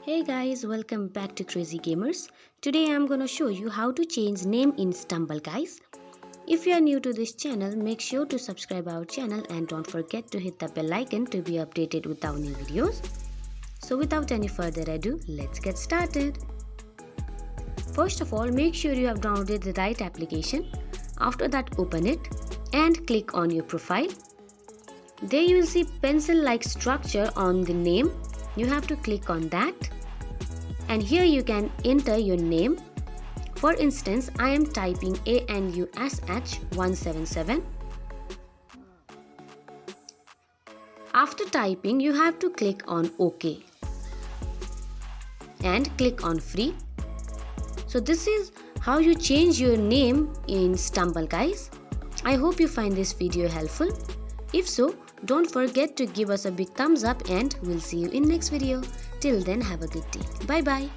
Hey guys, welcome back to Crazy Gamers. Today I'm gonna show you how to change name in Stumble guys. If you are new to this channel, make sure to subscribe our channel and don't forget to hit the bell icon to be updated with our new videos. So without any further ado, let's get started. First of all, make sure you have downloaded the right application. After that, open it and click on your profile. There you will see pencil-like structure on the name. You have to click on that. And here you can enter your name. For instance, I am typing ANUSH177. After typing, you have to click on OK and click on free. So this is how you change your name in Stumble guys. I hope you find this video helpful. If so, don't forget to give us a big thumbs up and we'll see you in next video. Till then, have a good day. Bye bye.